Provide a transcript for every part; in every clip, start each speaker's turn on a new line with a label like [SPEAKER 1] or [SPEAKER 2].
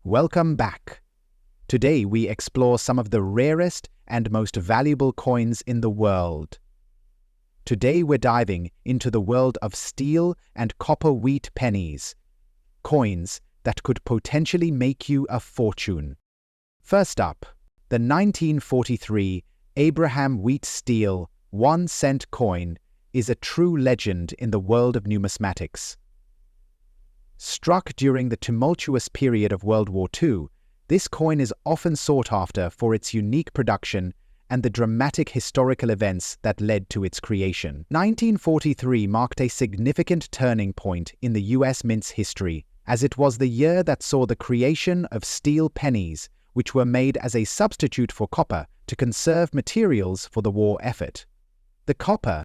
[SPEAKER 1] Welcome back. Today we explore some of the rarest and most valuable coins in the world. Today we're diving into the world of steel and copper wheat pennies, coins that could potentially make you a fortune. First up, the 1943 Abraham Wheat Steel 1-cent coin is a true legend in the world of numismatics. Struck during the tumultuous period of World War II, this coin is often sought after for its unique production and the dramatic historical events that led to its creation. 1943 marked a significant turning point in the U.S. mint's history, as it was the year that saw the creation of steel pennies, which were made as a substitute for copper to conserve materials for the war effort. The copper.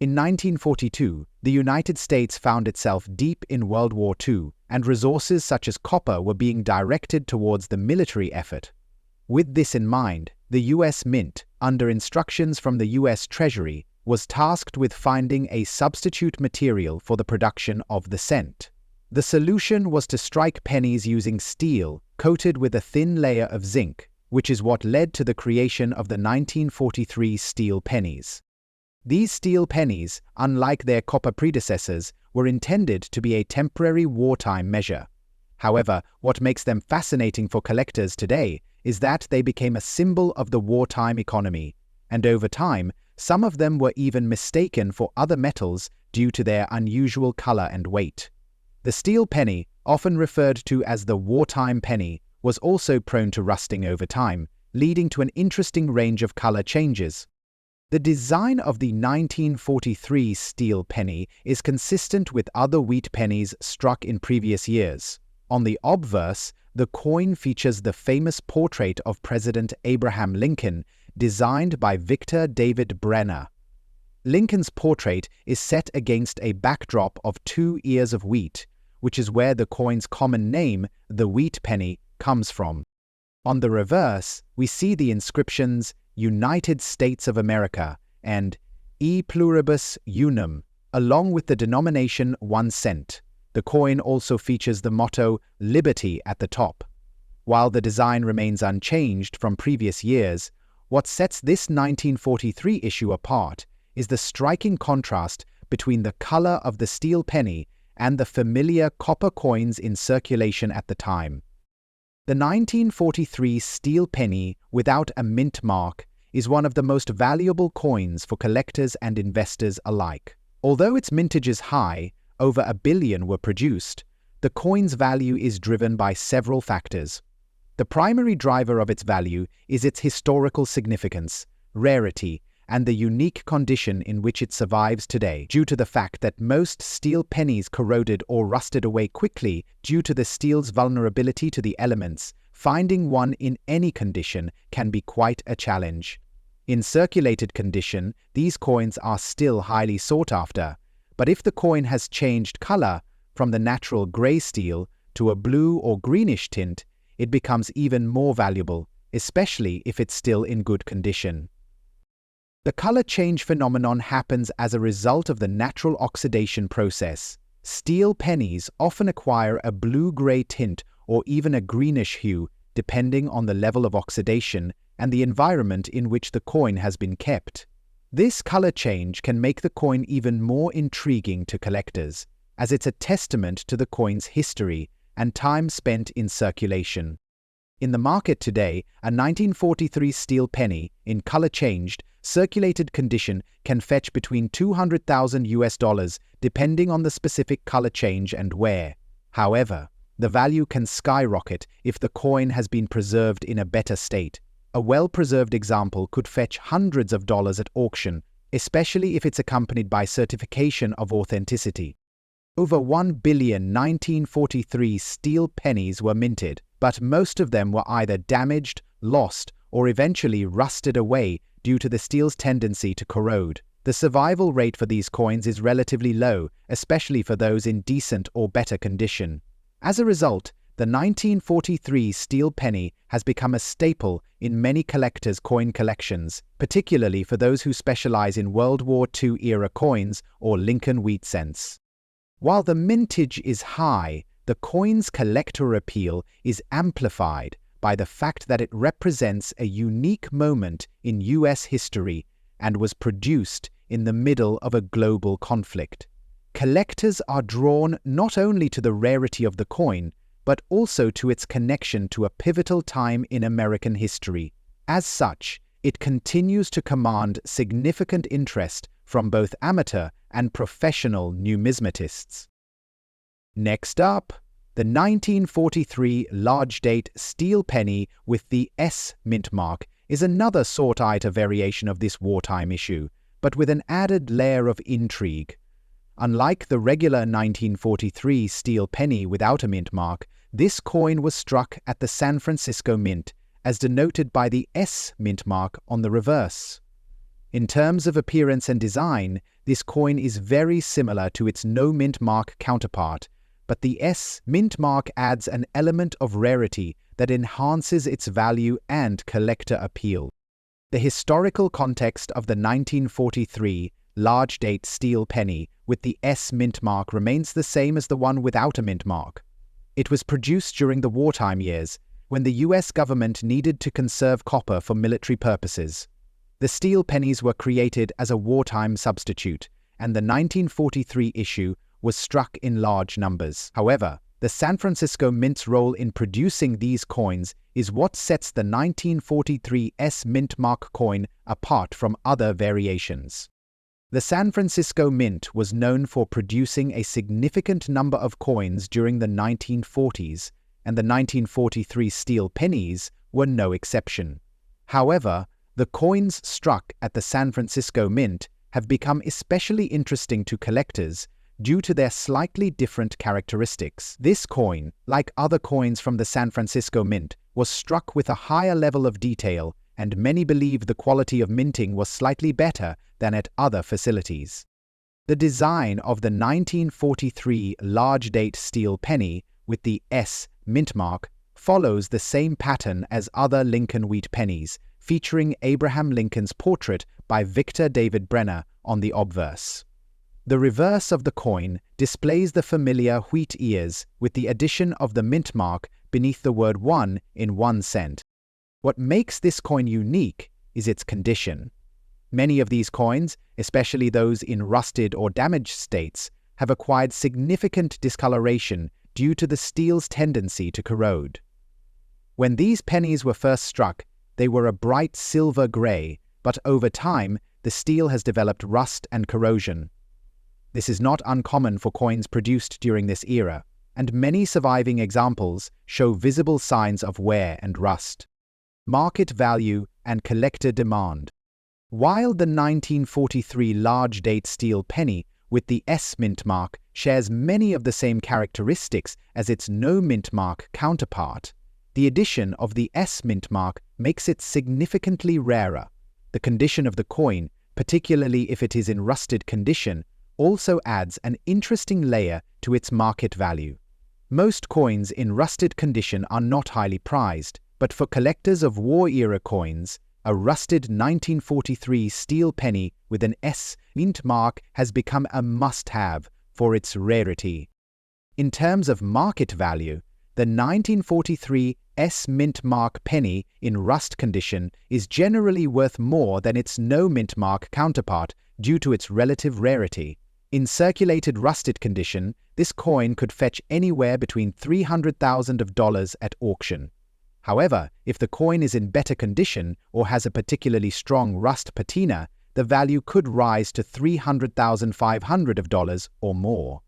[SPEAKER 1] In 1942, the United States found itself deep in World War II, and resources such as copper were being directed towards the military effort. With this in mind, the U.S. Mint, under instructions from the U.S. Treasury, was tasked with finding a substitute material for the production of the cent. The solution was to strike pennies using steel coated with a thin layer of zinc, which is what led to the creation of the 1943 steel pennies. These steel pennies, unlike their copper predecessors, were intended to be a temporary wartime measure. However, what makes them fascinating for collectors today is that they became a symbol of the wartime economy, and over time, some of them were even mistaken for other metals due to their unusual color and weight. The steel penny, often referred to as the wartime penny, was also prone to rusting over time, leading to an interesting range of color changes. The design of the 1943 steel penny is consistent with other wheat pennies struck in previous years. On the obverse, the coin features the famous portrait of President Abraham Lincoln, designed by Victor David Brenner. Lincoln's portrait is set against a backdrop of 2 ears of wheat, which is where the coin's common name, the wheat penny, comes from. On the reverse, we see the inscriptions United States of America and E pluribus unum, along with the denomination 1 cent. The coin also features the motto Liberty at the top. While the design remains unchanged from previous years, what sets this 1943 issue apart is the striking contrast between the color of the steel penny and the familiar copper coins in circulation at the time. The 1943 steel penny without a mint mark is one of the most valuable coins for collectors and investors alike. Although its mintage is high, over 1 billion were produced, the coin's value is driven by several factors. The primary driver of its value is its historical significance, rarity, and the unique condition in which it survives today, due to the fact that most steel pennies corroded or rusted away quickly due to the steel's vulnerability to the elements. Finding one in any condition can be quite a challenge. In circulated condition, these coins are still highly sought after, but if the coin has changed color from the natural gray steel to a blue or greenish tint, it becomes even more valuable, especially if it's still in good condition. The color change phenomenon happens as a result of the natural oxidation process. Steel pennies often acquire a blue-gray tint or even a greenish hue, depending on the level of oxidation and the environment in which the coin has been kept. This color change can make the coin even more intriguing to collectors, as it's a testament to the coin's history and time spent in circulation. In the market today, a 1943 steel penny, in color-changed, circulated condition can fetch between $200,000 depending on the specific color change and wear. However, the value can skyrocket if the coin has been preserved in a better state. A well-preserved example could fetch hundreds of dollars at auction, especially if it's accompanied by certification of authenticity. Over 1 billion 1943 steel pennies were minted, but most of them were either damaged, lost, or eventually rusted away due to the steel's tendency to corrode. The survival rate for these coins is relatively low, especially for those in decent or better condition. As a result, the 1943 steel penny has become a staple in many collectors' coin collections, particularly for those who specialize in World War II-era coins or Lincoln wheat cents. While the mintage is high, the coin's collector appeal is amplified by the fact that it represents a unique moment in U.S. history and was produced in the middle of a global conflict. Collectors are drawn not only to the rarity of the coin, but also to its connection to a pivotal time in American history. As such, it continues to command significant interest from both amateur and professional numismatists. Next up, the 1943 large-date steel penny with the S mint mark is another sought-after variation of this wartime issue, but with an added layer of intrigue. Unlike the regular 1943 steel penny without a mint mark, this coin was struck at the San Francisco Mint, as denoted by the S mint mark on the reverse. In terms of appearance and design, this coin is very similar to its no mint mark counterpart, but the S mint mark adds an element of rarity that enhances its value and collector appeal. The historical context of the 1943 large-date steel penny with the S mint mark remains the same as the one without a mint mark. It was produced during the wartime years, when the U.S. government needed to conserve copper for military purposes. The steel pennies were created as a wartime substitute, and the 1943 issue was struck in large numbers. However, the San Francisco Mint's role in producing these coins is what sets the 1943 S mint mark coin apart from other variations. The San Francisco Mint was known for producing a significant number of coins during the 1940s, and the 1943 steel pennies were no exception. However, the coins struck at the San Francisco Mint have become especially interesting to collectors due to their slightly different characteristics. This coin, like other coins from the San Francisco Mint, was struck with a higher level of detail, and many believe the quality of minting was slightly better than at other facilities. The design of the 1943 large-date steel penny with the S mint mark follows the same pattern as other Lincoln wheat pennies, featuring Abraham Lincoln's portrait by Victor David Brenner on the obverse. The reverse of the coin displays the familiar wheat ears with the addition of the mint mark beneath the word 1 in 1 cent. What makes this coin unique is its condition. Many of these coins, especially those in rusted or damaged states, have acquired significant discoloration due to the steel's tendency to corrode. When these pennies were first struck, they were a bright silver gray, but over time, the steel has developed rust and corrosion. This is not uncommon for coins produced during this era, and many surviving examples show visible signs of wear and rust. Market value and collector demand. While the 1943 large-date steel penny with the S mint mark shares many of the same characteristics as its no mint mark counterpart, the addition of the S mint mark makes it significantly rarer. The condition of the coin, particularly if it is in rusted condition, also adds an interesting layer to its market value. Most coins in rusted condition are not highly prized, but for collectors of war-era coins, a rusted 1943 steel penny with an S mint mark has become a must-have for its rarity. In terms of market value, the 1943 S mint mark penny in rust condition is generally worth more than its no mint mark counterpart due to its relative rarity. In circulated rusted condition, this coin could fetch anywhere between $300,000 at auction. However, if the coin is in better condition or has a particularly strong rust patina, the value could rise to $300,500 or more.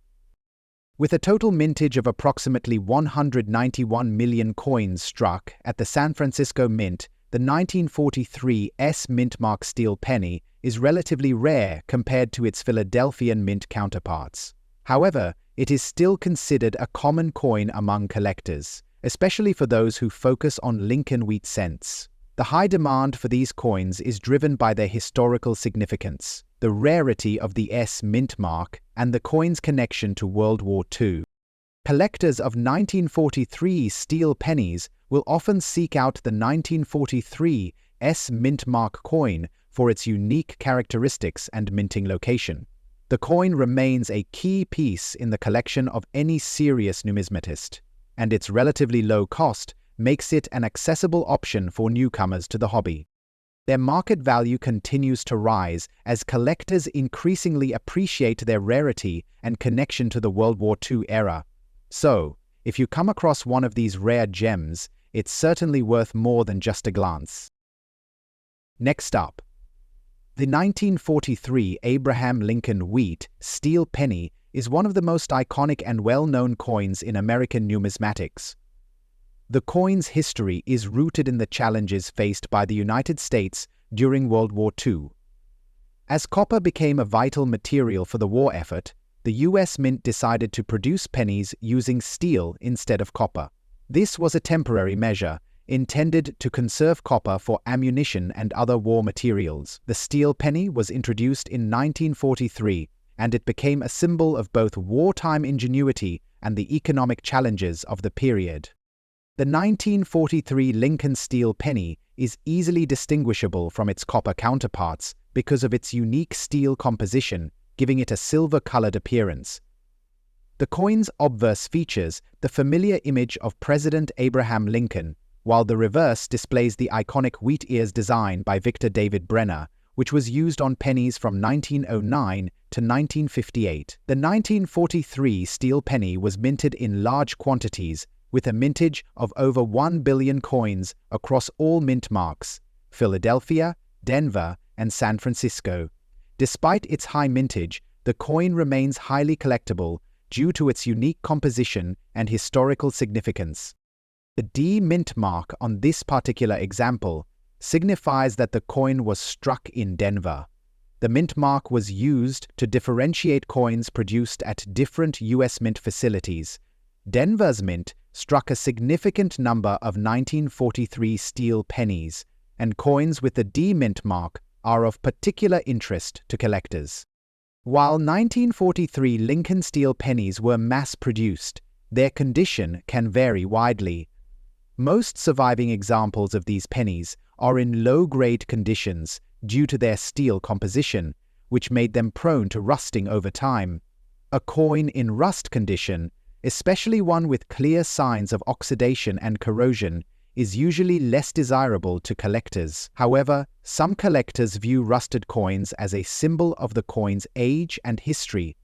[SPEAKER 1] With a total mintage of approximately 191 million coins struck at the San Francisco Mint, the 1943 S mint mark steel penny is relatively rare compared to its Philadelphian mint counterparts. However, it is still considered a common coin among collectors, especially for those who focus on Lincoln wheat cents. The high demand for these coins is driven by their historical significance, the rarity of the S mint mark, and the coin's connection to World War II. Collectors of 1943 steel pennies will often seek out the 1943 S mint mark coin for its unique characteristics and minting location. The coin remains a key piece in the collection of any serious numismatist, and its relatively low cost makes it an accessible option for newcomers to the hobby. Their market value continues to rise as collectors increasingly appreciate their rarity and connection to the World War II era. So, if you come across one of these rare gems, it's certainly worth more than just a glance. Next up, the 1943 Abraham Lincoln Wheat steel penny is one of the most iconic and well-known coins in American numismatics. The coin's history is rooted in the challenges faced by the United States during World War II. As copper became a vital material for the war effort, the U.S. Mint decided to produce pennies using steel instead of copper. This was a temporary measure, intended to conserve copper for ammunition and other war materials. The steel penny was introduced in 1943, and it became a symbol of both wartime ingenuity and the economic challenges of the period. The 1943 Lincoln steel penny is easily distinguishable from its copper counterparts because of its unique steel composition, giving it a silver-colored appearance. The coin's obverse features the familiar image of President Abraham Lincoln, while the reverse displays the iconic wheat ears design by Victor David Brenner, which was used on pennies from 1909 to 1958. The 1943 steel penny was minted in large quantities, with a mintage of over 1 billion coins across all mint marks, Philadelphia, Denver, and San Francisco. Despite its high mintage, the coin remains highly collectible due to its unique composition and historical significance. The D mint mark on this particular example signifies that the coin was struck in Denver. The mint mark was used to differentiate coins produced at different U.S. mint facilities. Denver's mint struck a significant number of 1943 steel pennies, and coins with the D mint mark are of particular interest to collectors. While 1943 Lincoln steel pennies were mass-produced, their condition can vary widely. Most surviving examples of these pennies are in low-grade conditions due to their steel composition, which made them prone to rusting over time. A coin in rust condition, especially one with clear signs of oxidation and corrosion, is usually less desirable to collectors. However, some collectors view rusted coins as a symbol of the coin's age and history,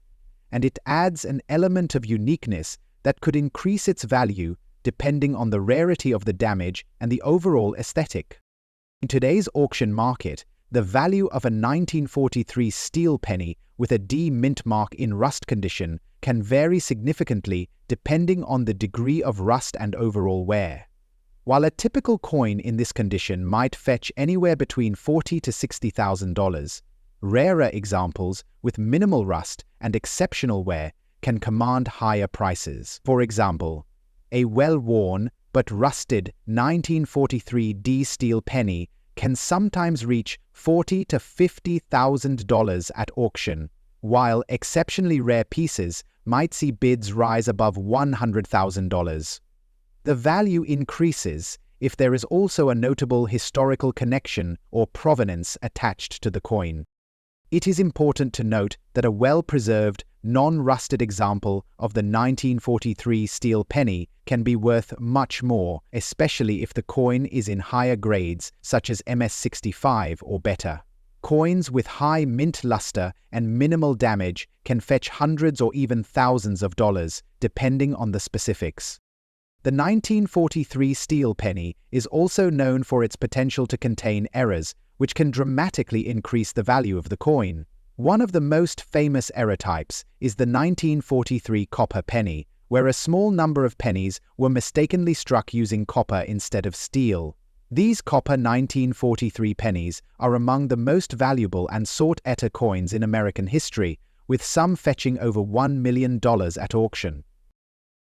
[SPEAKER 1] and it adds an element of uniqueness that could increase its value depending on the rarity of the damage and the overall aesthetic. In today's auction market, the value of a 1943 steel penny with a D mint mark in rust condition can vary significantly depending on the degree of rust and overall wear. While a typical coin in this condition might fetch anywhere between $40,000 to $60,000, rarer examples with minimal rust and exceptional wear can command higher prices. For example, a well-worn but rusted 1943 D steel penny can sometimes reach $40,000 to $50,000 at auction, while exceptionally rare pieces might see bids rise above $100,000. The value increases if there is also a notable historical connection or provenance attached to the coin. It is important to note that a well-preserved, non-rusted example of the 1943 steel penny can be worth much more, especially if the coin is in higher grades such as MS65 or better. Coins with high mint luster and minimal damage can fetch hundreds or even thousands of dollars, depending on the specifics. The 1943 steel penny is also known for its potential to contain errors, which can dramatically increase the value of the coin. One of the most famous error types is the 1943 copper penny, where a small number of pennies were mistakenly struck using copper instead of steel. These copper 1943 pennies are among the most valuable and sought-after coins in American history, with some fetching over $1 million at auction.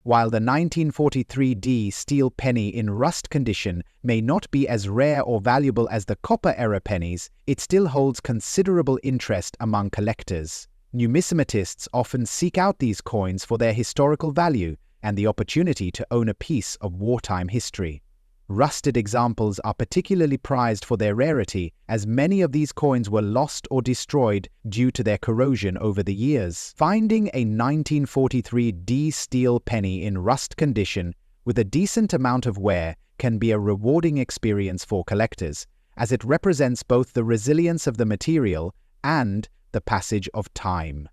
[SPEAKER 1] While the 1943 D steel penny in rust condition may not be as rare or valuable as the copper era pennies, it still holds considerable interest among collectors. Numismatists often seek out these coins for their historical value and the opportunity to own a piece of wartime history. Rusted examples are particularly prized for their rarity, as many of these coins were lost or destroyed due to their corrosion over the years. Finding a 1943 D steel penny in rust condition with a decent amount of wear can be a rewarding experience for collectors, as it represents both the resilience of the material and the passage of time.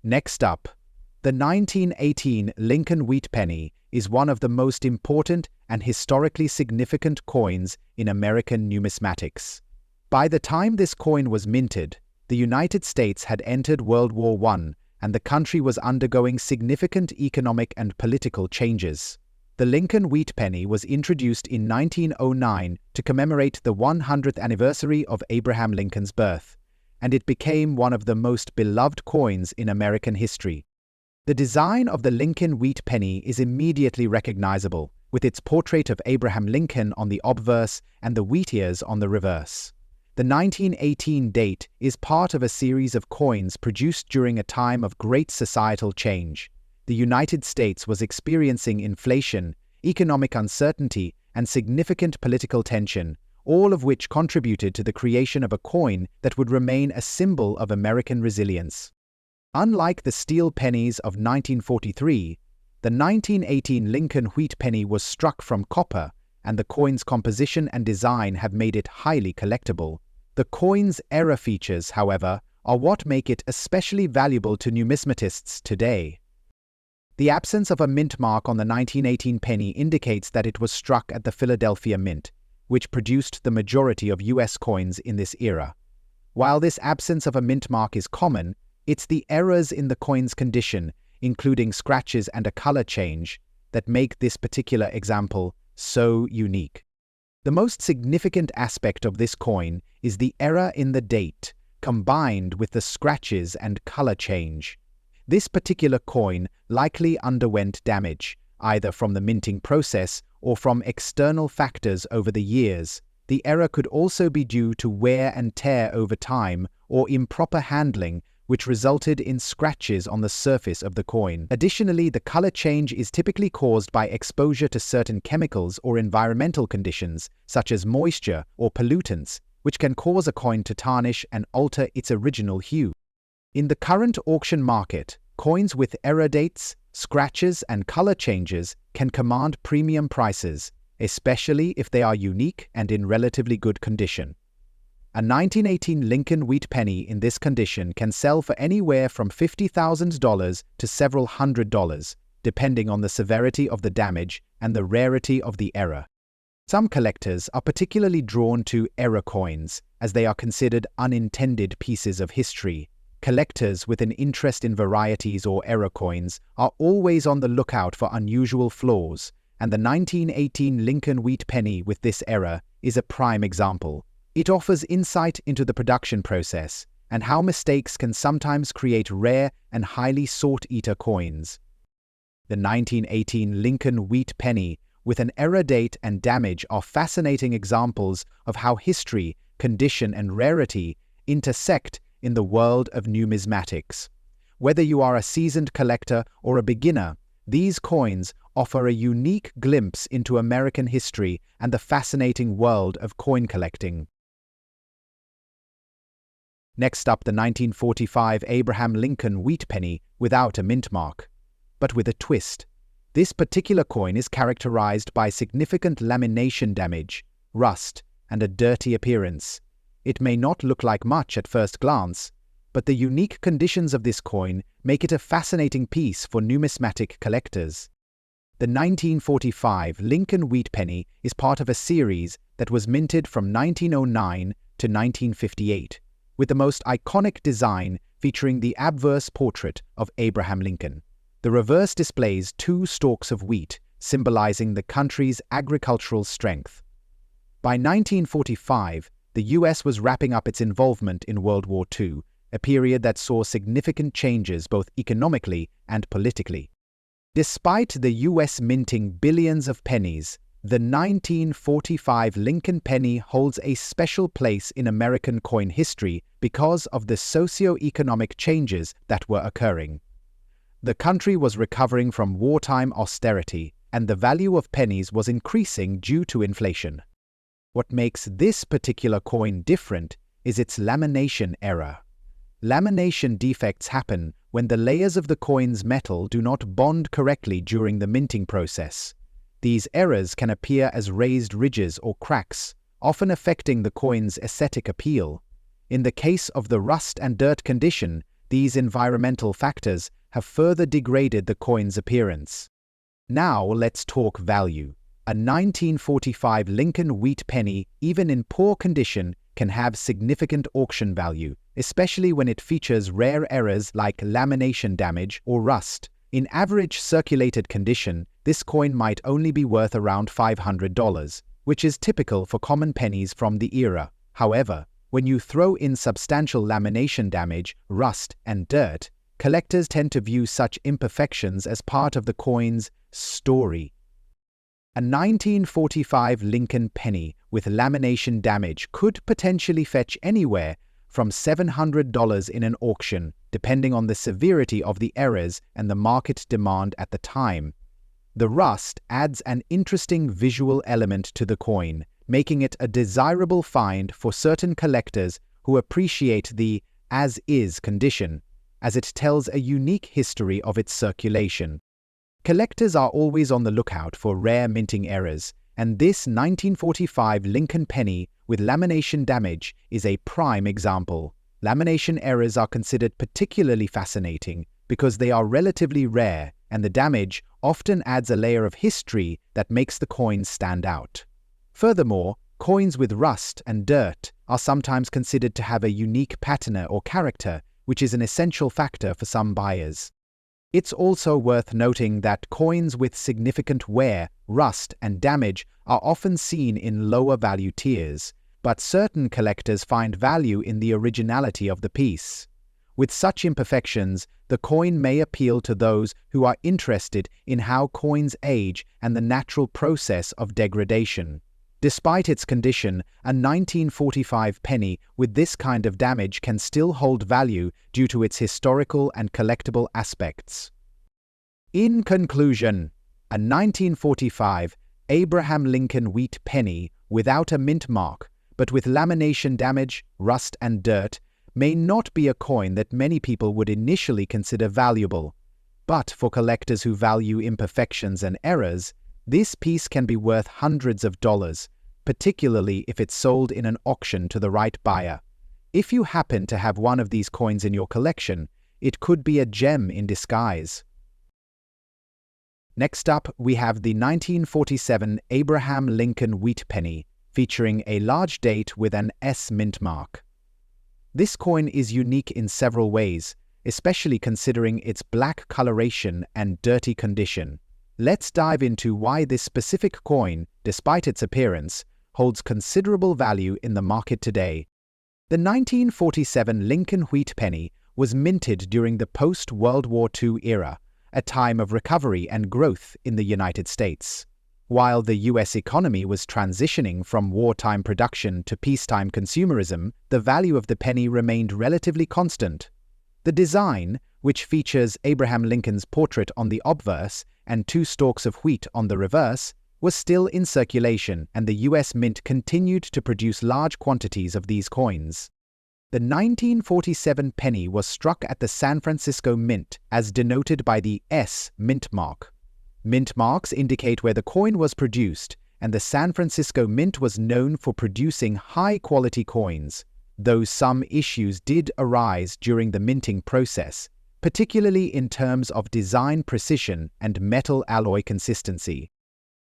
[SPEAKER 1] Next up, the 1918 Lincoln wheat penny is one of the most important and historically significant coins in American numismatics. By the time this coin was minted, the United States had entered World War I, and the country was undergoing significant economic and political changes. The Lincoln wheat penny was introduced in 1909 to commemorate the 100th anniversary of Abraham Lincoln's birth, and it became one of the most beloved coins in American history. The design of the Lincoln wheat penny is immediately recognizable, with its portrait of Abraham Lincoln on the obverse and the wheat ears on the reverse. The 1918 date is part of a series of coins produced during a time of great societal change. The United States was experiencing inflation, economic uncertainty, and significant political tension, all of which contributed to the creation of a coin that would remain a symbol of American resilience. Unlike the steel pennies of 1943, the 1918 Lincoln wheat penny was struck from copper, and the coin's composition and design have made it highly collectible. The coin's era features, however, are what make it especially valuable to numismatists today. The absence of a mint mark on the 1918 penny indicates that it was struck at the Philadelphia Mint, which produced the majority of U.S. coins in this era. While this absence of a mint mark is common, it's the errors in the coin's condition, including scratches and a color change, that make this particular example so unique. The most significant aspect of this coin is the error in the date, combined with the scratches and color change. This particular coin likely underwent damage, either from the minting process or from external factors over the years. The error could also be due to wear and tear over time or improper handling, which resulted in scratches on the surface of the coin. Additionally, the color change is typically caused by exposure to certain chemicals or environmental conditions, such as moisture or pollutants, which can cause a coin to tarnish and alter its original hue. In the current auction market, coins with error dates, scratches, and color changes can command premium prices, especially if they are unique and in relatively good condition. A 1918 Lincoln wheat penny in this condition can sell for anywhere from $50,000 to several $100s, depending on the severity of the damage and the rarity of the error. Some collectors are particularly drawn to error coins, as they are considered unintended pieces of history. Collectors with an interest in varieties or error coins are always on the lookout for unusual flaws, and the 1918 Lincoln wheat penny with this error is a prime example. It offers insight into the production process and how mistakes can sometimes create rare and highly sought-after coins. The 1918 Lincoln wheat penny with an error date and damage are fascinating examples of how history, condition, and rarity intersect in the world of numismatics. Whether you are a seasoned collector or a beginner, these coins offer a unique glimpse into American history and the fascinating world of coin collecting. Next up, the 1945 Abraham Lincoln wheat penny without a mint mark, but with a twist. This particular coin is characterized by significant lamination damage, rust, and a dirty appearance. It may not look like much at first glance, but the unique conditions of this coin make it a fascinating piece for numismatic collectors. The 1945 Lincoln wheat penny is part of a series that was minted from 1909 to 1958, with the most iconic design featuring the obverse portrait of Abraham Lincoln. The reverse displays two stalks of wheat, symbolizing the country's agricultural strength. By 1945, the U.S. was wrapping up its involvement in World War II, a period that saw significant changes both economically and politically. Despite the U.S. minting billions of pennies, the 1945 Lincoln penny holds a special place in American coin history because of the socio-economic changes that were occurring. The country was recovering from wartime austerity, and the value of pennies was increasing due to inflation. What makes this particular coin different is its lamination error. Lamination defects happen when the layers of the coin's metal do not bond correctly during the minting process. These errors can appear as raised ridges or cracks, often affecting the coin's aesthetic appeal. In the case of the rust and dirt condition, these environmental factors have further degraded the coin's appearance. Now let's talk value. A 1945 Lincoln wheat penny, even in poor condition, can have significant auction value, especially when it features rare errors like lamination damage or rust. In average circulated condition, this coin might only be worth around $500, which is typical for common pennies from the era. However, when you throw in substantial lamination damage, rust, and dirt, collectors tend to view such imperfections as part of the coin's story. A 1945 Lincoln penny with lamination damage could potentially fetch anywhere from $700 in an auction, depending on the severity of the errors and the market demand at the time. The rust adds an interesting visual element to the coin, making it a desirable find for certain collectors who appreciate the as-is condition, as it tells a unique history of its circulation. Collectors are always on the lookout for rare minting errors, and this 1945 Lincoln penny with lamination damage is a prime example. Lamination errors are considered particularly fascinating because they are relatively rare, and the damage often adds a layer of history that makes the coin stand out. Furthermore, coins with rust and dirt are sometimes considered to have a unique patina or character, which is an essential factor for some buyers. It's also worth noting that coins with significant wear, rust, and damage are often seen in lower value tiers, but certain collectors find value in the originality of the piece. With such imperfections, the coin may appeal to those who are interested in how coins age and the natural process of degradation. Despite its condition, a 1945 penny with this kind of damage can still hold value due to its historical and collectible aspects. In conclusion, a 1945 Abraham Lincoln wheat penny without a mint mark, but with lamination damage, rust, and dirt, may not be a coin that many people would initially consider valuable. But for collectors who value imperfections and errors, this piece can be worth hundreds of dollars, particularly if it's sold in an auction to the right buyer. If you happen to have one of these coins in your collection, it could be a gem in disguise. Next up, we have the 1947 Abraham Lincoln wheat penny, featuring a large date with an S mint mark. This coin is unique in several ways, especially considering its black coloration and dirty condition. Let's dive into why this specific coin, despite its appearance, holds considerable value in the market today. The 1947 Lincoln wheat penny was minted during the post-World War II era, a time of recovery and growth in the United States. While the U.S. economy was transitioning from wartime production to peacetime consumerism, the value of the penny remained relatively constant. The design, which features Abraham Lincoln's portrait on the obverse and 2 stalks of wheat on the reverse, was still in circulation, and the U.S. Mint continued to produce large quantities of these coins. The 1947 penny was struck at the San Francisco Mint, as denoted by the S mint mark. Mint marks indicate where the coin was produced, and the San Francisco Mint was known for producing high-quality coins, though some issues did arise during the minting process, particularly in terms of design precision and metal alloy consistency.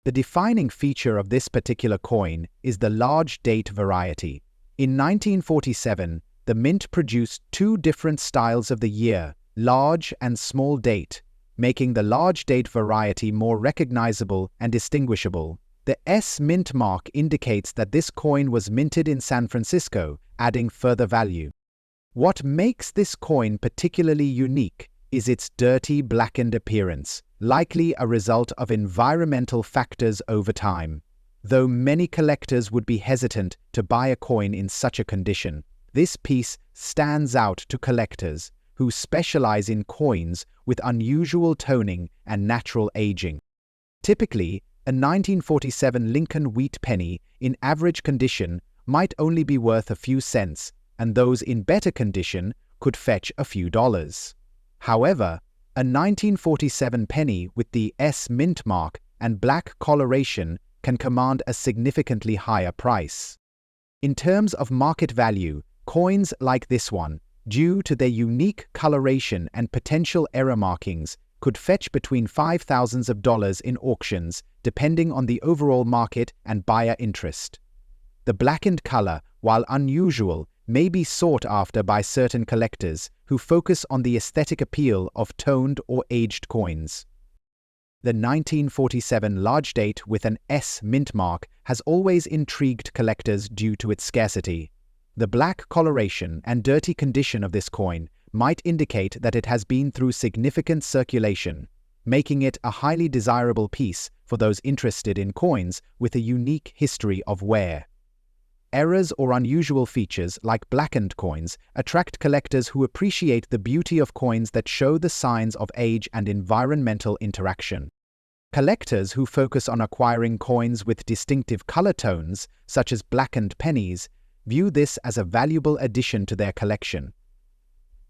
[SPEAKER 1] The defining feature of this particular coin is the large date variety. In 1947, the Mint produced 2 different styles of the year, large and small date, making the large date variety more recognizable and distinguishable. The S mint mark indicates that this coin was minted in San Francisco, adding further value. What makes this coin particularly unique is its dirty, blackened appearance, likely a result of environmental factors over time. Though many collectors would be hesitant to buy a coin in such a condition, this piece stands out to collectors who specialize in coins with unusual toning and natural aging. Typically, a 1947 Lincoln wheat penny in average condition might only be worth a few cents, and those in better condition could fetch a few dollars. However, a 1947 penny with the S mint mark and black coloration can command a significantly higher price. In terms of market value, coins like this one, due to their unique coloration and potential error markings, could fetch between $5,000s in auctions, depending on the overall market and buyer interest. The blackened color, while unusual, may be sought after by certain collectors who focus on the aesthetic appeal of toned or aged coins. The 1947 large date with an S mint mark has always intrigued collectors due to its scarcity. The black coloration and dirty condition of this coin might indicate that it has been through significant circulation, making it a highly desirable piece for those interested in coins with a unique history of wear. Errors or unusual features like blackened coins attract collectors who appreciate the beauty of coins that show the signs of age and environmental interaction. Collectors who focus on acquiring coins with distinctive color tones, such as blackened pennies, view this as a valuable addition to their collection.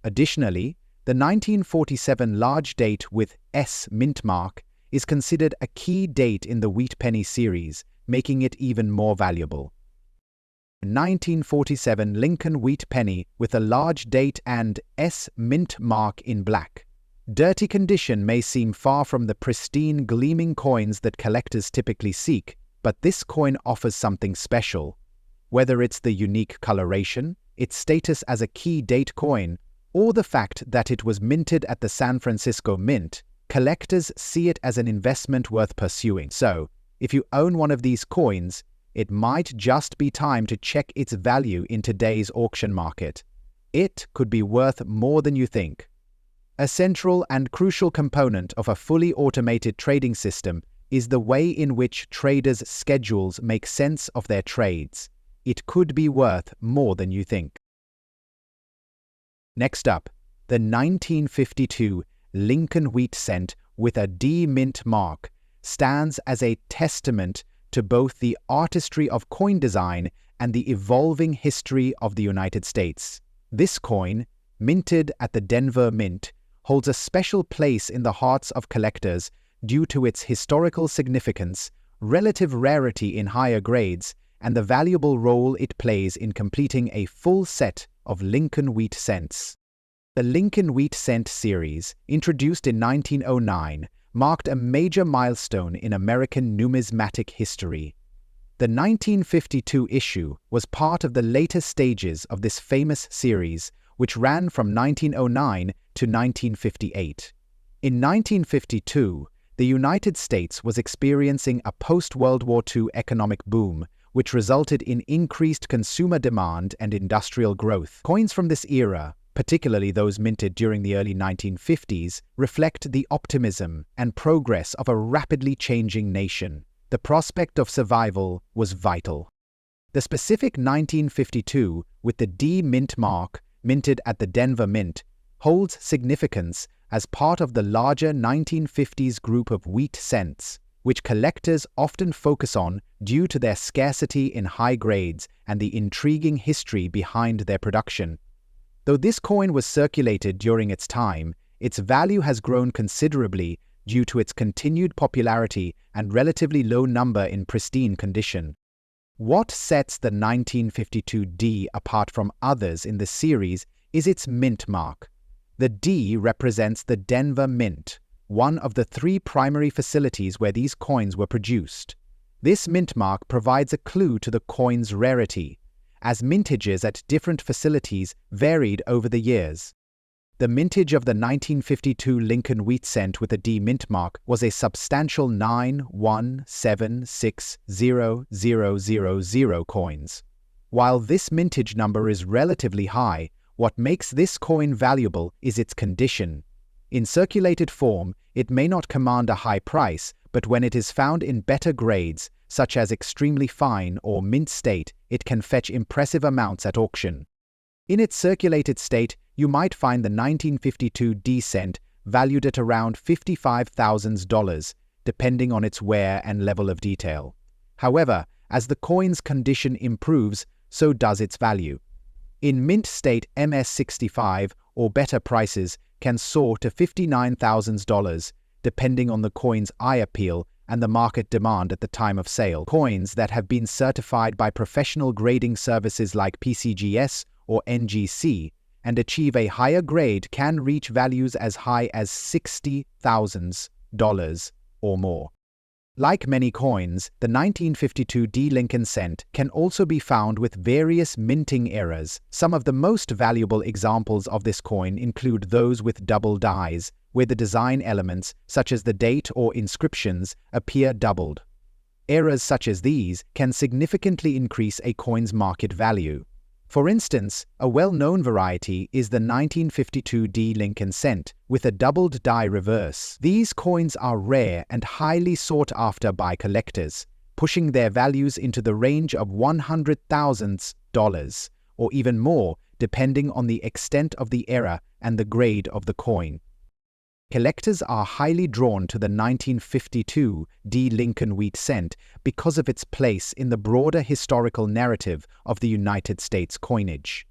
[SPEAKER 1] Additionally, the 1947 large date with S mint mark is considered a key date in the wheat penny series, making it even more valuable. 1947 Lincoln wheat penny with a large date and S mint mark in black. Dirty condition may seem far from the pristine, gleaming coins that collectors typically seek, but this coin offers something special. Whether it's the unique coloration, its status as a key date coin, or the fact that it was minted at the San Francisco Mint, collectors see it as an investment worth pursuing. So, if you own one of these coins, it might just be time to check its value in today's auction market. It could be worth more than you think. A central and crucial component of a fully automated trading system is the way in which traders' schedules make sense of their trades. It could be worth more than you think. Next up, the 1952 Lincoln wheat cent with a D mint mark stands as a testament to both the artistry of coin design and the evolving history of the United States. This coin, minted at the Denver Mint, holds a special place in the hearts of collectors due to its historical significance, relative rarity in higher grades, and the valuable role it plays in completing a full set of Lincoln wheat cents. The Lincoln wheat cent series, introduced in 1909, marked a major milestone in American numismatic history. The 1952 issue was part of the later stages of this famous series, which ran from 1909 to 1958. In 1952, the United States was experiencing a post-World War II economic boom, which resulted in increased consumer demand and industrial growth. Coins from this era, particularly those minted during the early 1950s, reflect the optimism and progress of a rapidly changing nation. The prospect of survival was vital. The specific 1952 with the D mint mark, minted at the Denver Mint, holds significance as part of the larger 1950s group of wheat cents, which collectors often focus on due to their scarcity in high grades and the intriguing history behind their production. Though this coin was circulated during its time, its value has grown considerably due to its continued popularity and relatively low number in pristine condition. What sets the 1952 D apart from others in the series is its mint mark. The D represents the Denver Mint, one of the three primary facilities where these coins were produced. This mint mark provides a clue to the coin's rarity, as mintages at different facilities varied over the years. The mintage of the 1952 Lincoln wheat cent with a D mint mark was a substantial 9176000 coins. While this mintage number is relatively high, what makes this coin valuable is its condition. In circulated form, it may not command a high price, but when it is found in better grades, such as extremely fine or mint state, it can fetch impressive amounts at auction. In its circulated state, you might find the 1952 D cent valued at around $55,000, depending on its wear and level of detail. However, as the coin's condition improves, so does its value. In mint state, MS-65 or better prices can soar to $59,000, depending on the coin's eye appeal and the market demand at the time of sale. Coins that have been certified by professional grading services like PCGS or NGC and achieve a higher grade can reach values as high as $60,000 or more. Like many coins, the 1952 D Lincoln cent can also be found with various minting eras. Some of the most valuable examples of this coin include those with double dies, where the design elements, such as the date or inscriptions, appear doubled. Eras such as these can significantly increase a coin's market value. For instance, a well-known variety is the 1952 D Lincoln cent with a doubled die reverse. These coins are rare and highly sought after by collectors, pushing their values into the range of $100,000 or even more, depending on the extent of the era and the grade of the coin. Collectors are highly drawn to the 1952 D Lincoln wheat cent because of its place in the broader historical narrative of the United States coinage.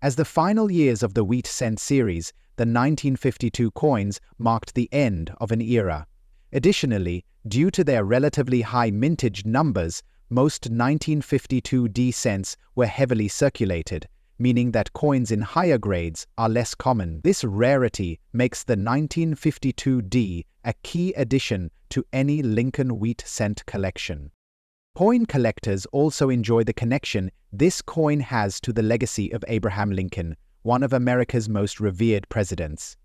[SPEAKER 1] As the final years of the wheat cent series, the 1952 coins marked the end of an era. Additionally, due to their relatively high mintage numbers, most 1952 D cents were heavily circulated, meaning that coins in higher grades are less common. This rarity makes the 1952 D a key addition to any Lincoln wheat cent collection. Coin collectors also enjoy the connection this coin has to the legacy of Abraham Lincoln, one of America's most revered presidents.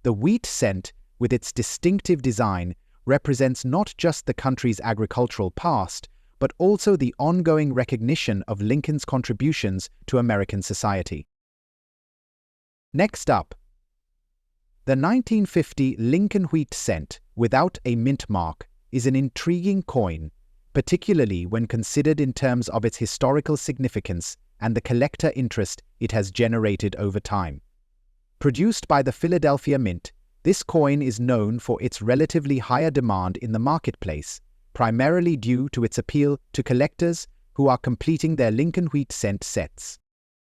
[SPEAKER 1] The wheat cent, with its distinctive design, represents not just the country's agricultural past, but also the ongoing recognition of Lincoln's contributions to American society. Next up, the 1950 Lincoln wheat cent without a mint mark is an intriguing coin, particularly when considered in terms of its historical significance and the collector interest it has generated over time. Produced by the Philadelphia Mint, this coin is known for its relatively higher demand in the marketplace, primarily due to its appeal to collectors who are completing their Lincoln wheat cent sets.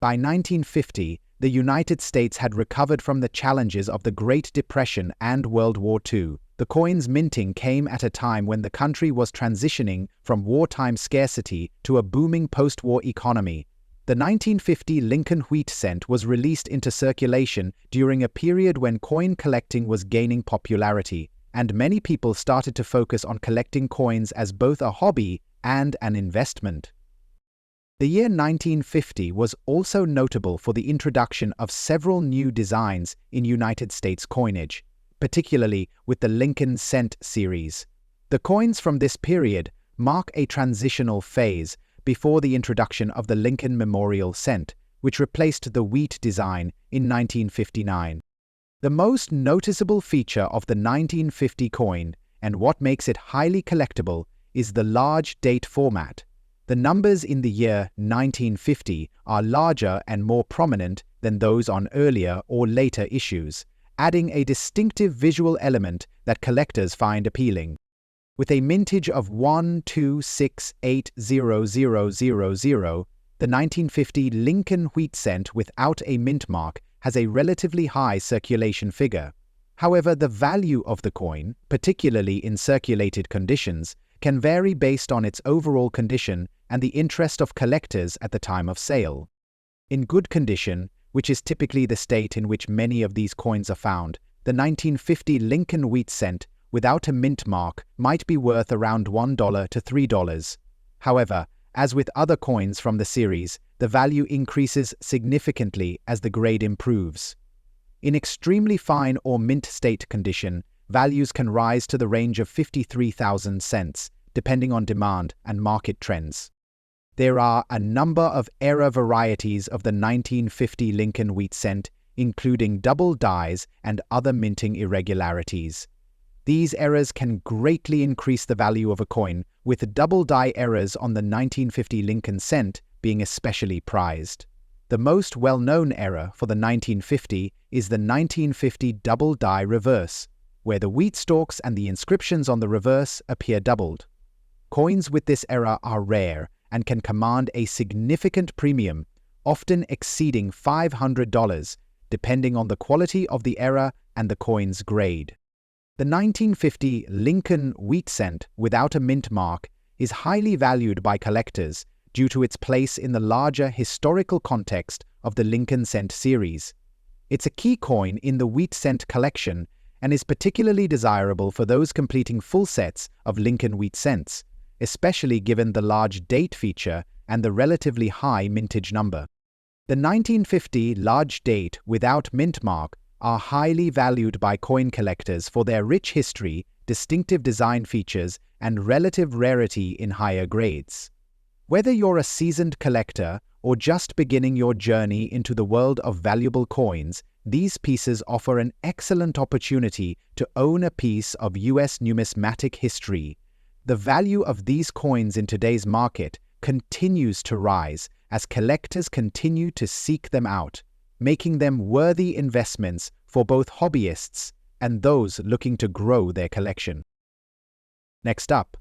[SPEAKER 1] By 1950, the United States had recovered from the challenges of the Great Depression and World War II. The coin's minting came at a time when the country was transitioning from wartime scarcity to a booming post-war economy. The 1950 Lincoln wheat cent was released into circulation during a period when coin collecting was gaining popularity, and many people started to focus on collecting coins as both a hobby and an investment. The year 1950 was also notable for the introduction of several new designs in United States coinage, particularly with the Lincoln cent series. The coins from this period mark a transitional phase before the introduction of the Lincoln Memorial cent, which replaced the wheat design in 1959. The most noticeable feature of the 1950 coin, and what makes it highly collectible, is the large date format. The numbers in the year 1950 are larger and more prominent than those on earlier or later issues, adding a distinctive visual element that collectors find appealing. With a mintage of 1268000, the 1950 Lincoln wheat cent without a mint mark has a relatively high circulation figure. However, the value of the coin, particularly in circulated conditions, can vary based on its overall condition and the interest of collectors at the time of sale. In good condition, which is typically the state in which many of these coins are found, the 1950 Lincoln wheat cent without a mint mark might be worth around $1 to $3. However, as with other coins from the series, the value increases significantly as the grade improves. In extremely fine or mint state condition, values can rise to the range of 53,000 cents, depending on demand and market trends. There are a number of era varieties of the 1950 Lincoln wheat cent, including double dies and other minting irregularities. These errors can greatly increase the value of a coin, with double die errors on the 1950 Lincoln cent being especially prized. The most well-known error for the 1950 is the 1950 double die reverse, where the wheat stalks and the inscriptions on the reverse appear doubled. Coins with this era are rare and can command a significant premium, often exceeding $500, depending on the quality of the era and the coin's grade. The 1950 Lincoln wheat cent without a mint mark is highly valued by collectors due to its place in the larger historical context of the Lincoln cent series. It's a key coin in the wheat cent collection and is particularly desirable for those completing full sets of Lincoln wheat cents, especially given the large date feature and the relatively high mintage number. The 1950 large date without mint mark are highly valued by coin collectors for their rich history, distinctive design features, and relative rarity in higher grades. Whether you're a seasoned collector or just beginning your journey into the world of valuable coins, these pieces offer an excellent opportunity to own a piece of U.S. numismatic history. The value of these coins in today's market continues to rise as collectors continue to seek them out, making them worthy investments for both hobbyists and those looking to grow their collection. Next up,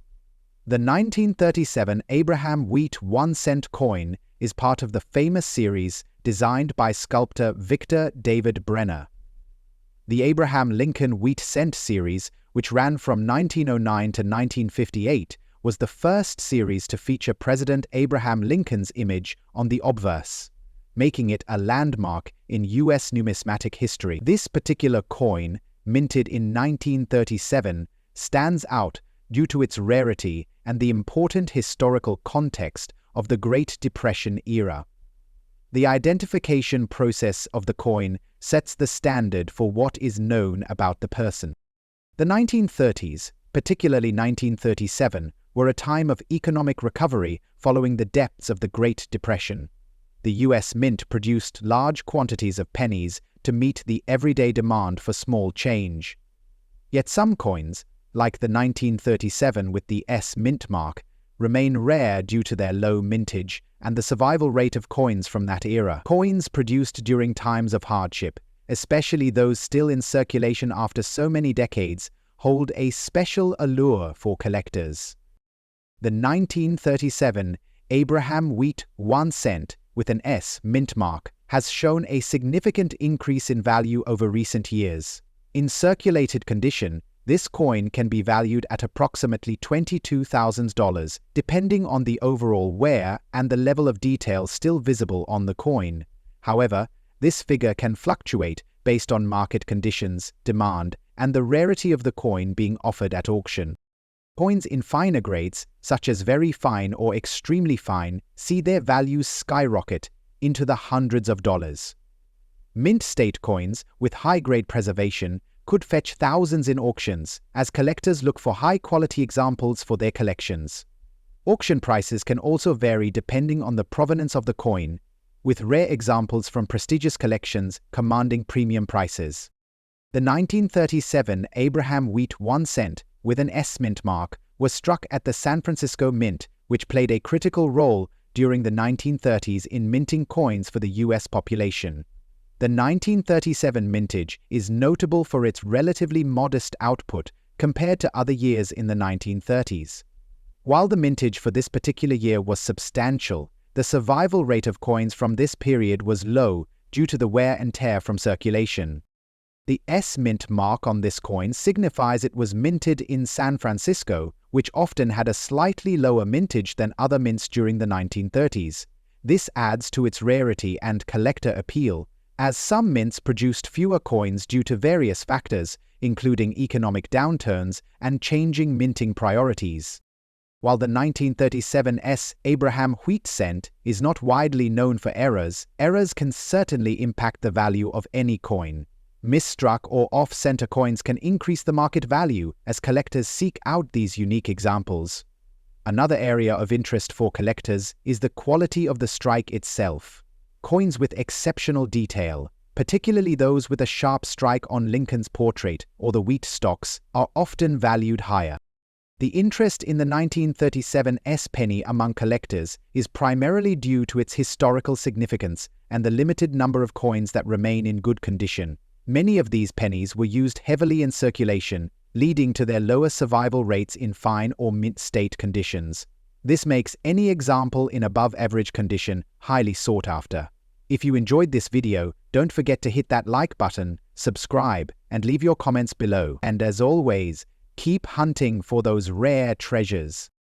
[SPEAKER 1] the 1937 Abraham Wheat 1-cent coin is part of the famous series designed by sculptor Victor David Brenner. The Abraham Lincoln Wheat Cent series, which ran from 1909 to 1958, was the first series to feature President Abraham Lincoln's image on the obverse, making it a landmark in U.S. numismatic history. This particular coin, minted in 1937, stands out due to its rarity and the important historical context of the Great Depression era. The identification process of the coin sets the standard for what is known about the person. The 1930s, particularly 1937, were a time of economic recovery following the depths of the Great Depression. The U.S. Mint produced large quantities of pennies to meet the everyday demand for small change. Yet some coins, like the 1937 with the S mint mark, remain rare due to their low mintage and the survival rate of coins from that era. Coins produced during times of hardship, especially those still in circulation after so many decades, hold a special allure for collectors. The 1937 Abraham Wheat 1 cent with an S mint mark has shown a significant increase in value over recent years. In circulated condition, this coin can be valued at approximately $22,000, depending on the overall wear and the level of detail still visible on the coin. However, this figure can fluctuate based on market conditions, demand, and the rarity of the coin being offered at auction. Coins in finer grades, such as very fine or extremely fine, see their values skyrocket into the hundreds of dollars. Mint state coins with high-grade preservation could fetch thousands in auctions as collectors look for high-quality examples for their collections. Auction prices can also vary depending on the provenance of the coin, with rare examples from prestigious collections commanding premium prices. The 1937 Abraham Wheat 1 cent with an S mint mark was struck at the San Francisco Mint, which played a critical role during the 1930s in minting coins for the U.S. population. The 1937 mintage is notable for its relatively modest output compared to other years in the 1930s. While the mintage for this particular year was substantial, the survival rate of coins from this period was low due to the wear and tear from circulation. The S mint mark on this coin signifies it was minted in San Francisco, which often had a slightly lower mintage than other mints during the 1930s. This adds to its rarity and collector appeal, as some mints produced fewer coins due to various factors, including economic downturns and changing minting priorities. While the 1937 S Abraham Wheat cent is not widely known for errors can certainly impact the value of any coin. Misstruck or off-center coins can increase the market value as collectors seek out these unique examples. Another area of interest for collectors is the quality of the strike itself. Coins with exceptional detail, particularly those with a sharp strike on Lincoln's portrait or the wheat stalks, are often valued higher. The interest in the 1937 S penny among collectors is primarily due to its historical significance and the limited number of coins that remain in good condition. Many of these pennies were used heavily in circulation, leading to their lower survival rates in fine or mint state conditions. This makes any example in above-average condition highly sought after. If you enjoyed this video, don't forget to hit that like button, subscribe, and leave your comments below. And as always, keep hunting for those rare treasures.